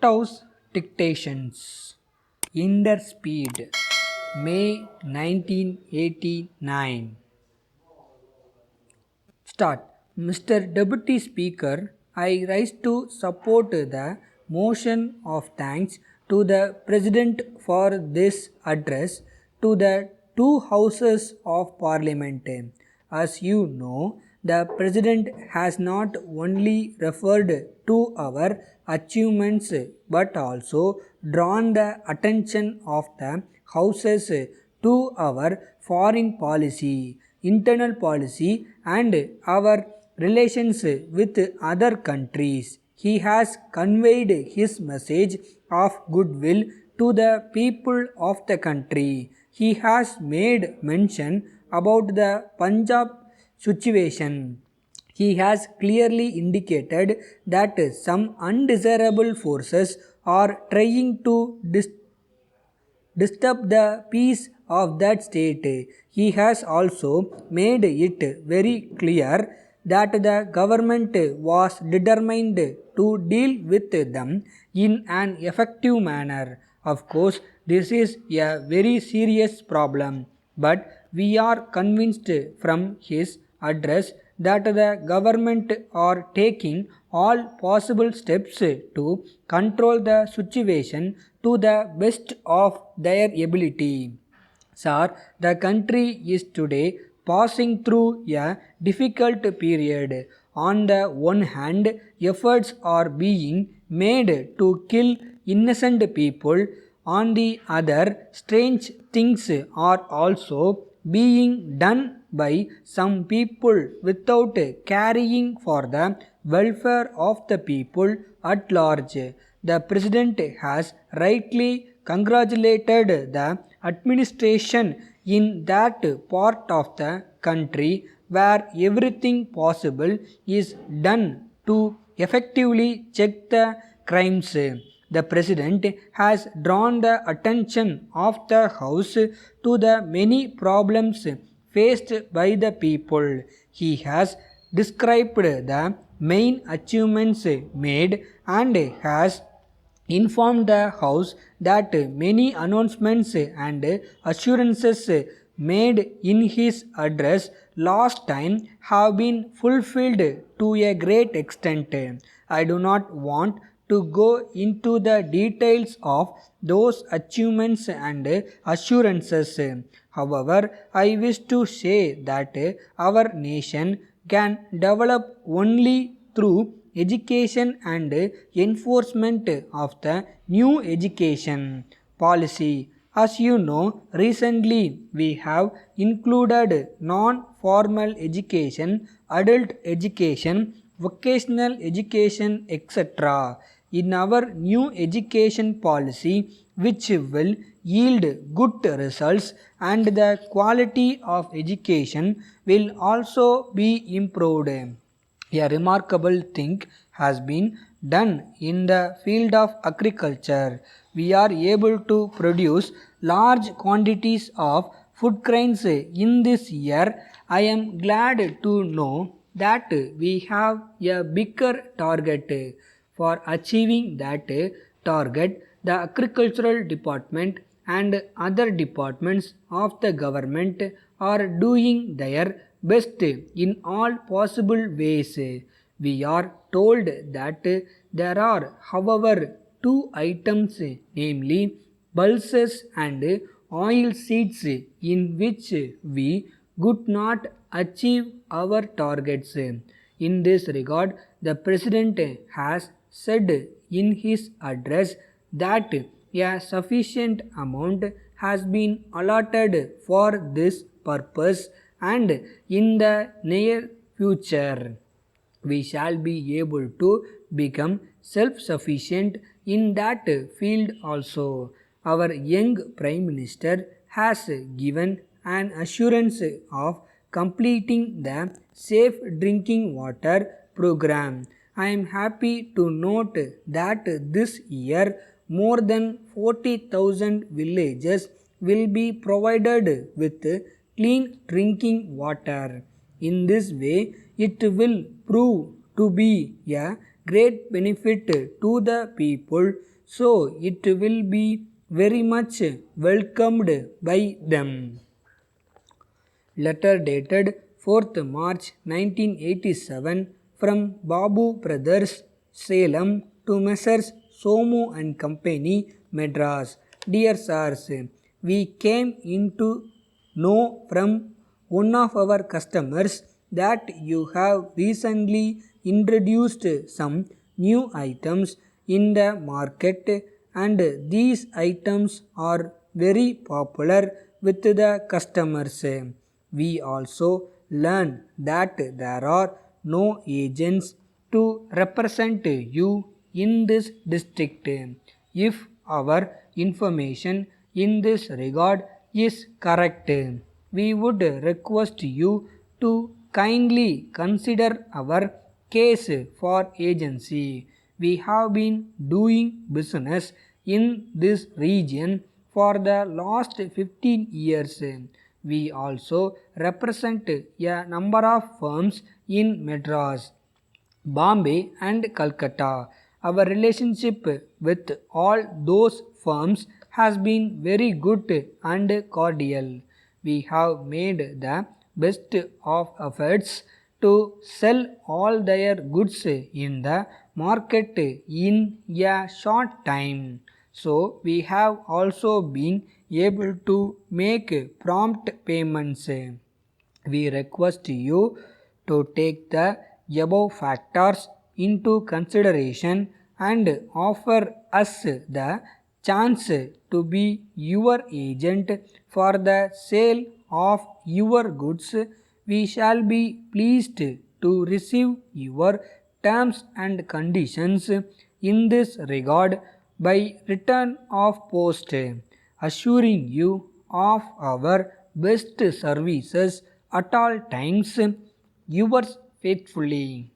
House Dictations, Interspeed, May 1989. Start. Mr. Deputy Speaker, I rise to support the motion of thanks to the President for this address to the two houses of Parliament. As you know, the President has not only referred to our achievements but also drawn the attention of the houses to our foreign policy, internal policy, and our relations with other countries. He has conveyed his message of goodwill to the people of the country. He has made mention about the Punjab situation. He has clearly indicated that some undesirable forces are trying to disturb the peace of that state. He has also made it very clear that the government was determined to deal with them in an effective manner. Of course, this is a very serious problem, but we are convinced from his address that the government are taking all possible steps to control the situation to the best of their ability. Sir, the country is today passing through a difficult period. On the one hand, efforts are being made to kill innocent people. On the other, strange things are also being done by some people without caring for the welfare of the people at large. The President has rightly congratulated the administration in that part of the country where everything possible is done to effectively check the crimes. The President has drawn the attention of the House to the many problems faced by the people. He has described the main achievements made and has informed the House that many announcements and assurances made in his address last time have been fulfilled to a great extent. I do not want to go into the details of those achievements and assurances. However, I wish to say that our nation can develop only through education and enforcement of the new education policy. As you know, recently we have included non-formal education, adult education, vocational education, etc. in our new education policy, which will yield good results, and the quality of education will also be improved. A remarkable thing has been done in the field of agriculture. We are able to produce large quantities of food grains in this year. I am glad to know that we have a bigger target. For achieving that target, the agricultural department and other departments of the government are doing their best in all possible ways. We are told that there are, however, two items, namely pulses and oil seeds, in which we could not achieve our targets. In this regard, the President has said in his address that a sufficient amount has been allotted for this purpose, and in the near future we shall be able to become self-sufficient in that field also. Our young Prime Minister has given an assurance of completing the Safe Drinking Water program. I am happy to note that this year more than 40,000 villages will be provided with clean drinking water. In this way, it will prove to be a great benefit to the people. so it will be very much welcomed by them. Letter dated 4th March 1987 from Babu Brothers, Salem to Messrs. Somu and Company, Madras. Dear Sirs, we came into know from one of our customers that you have recently introduced some new items in the market, and these items are very popular with the customers. We also learn that there are no agents to represent you in this district. If our information in this regard is correct, we would request you to kindly consider our case for agency. We have been doing business in this region for the last 15 years. We also represent a number of firms in Madras, Bombay and Calcutta. Our relationship with all those firms has been very good and cordial. We have made the best of efforts to sell all their goods in the market in a short time. So we have also been able to make prompt payments. We request you to take the above factors into consideration and offer us the chance to be your agent for the sale of your goods. We shall be pleased to receive your terms and conditions in this regard by return of post, assuring you of our best services at all times. Yours faithfully.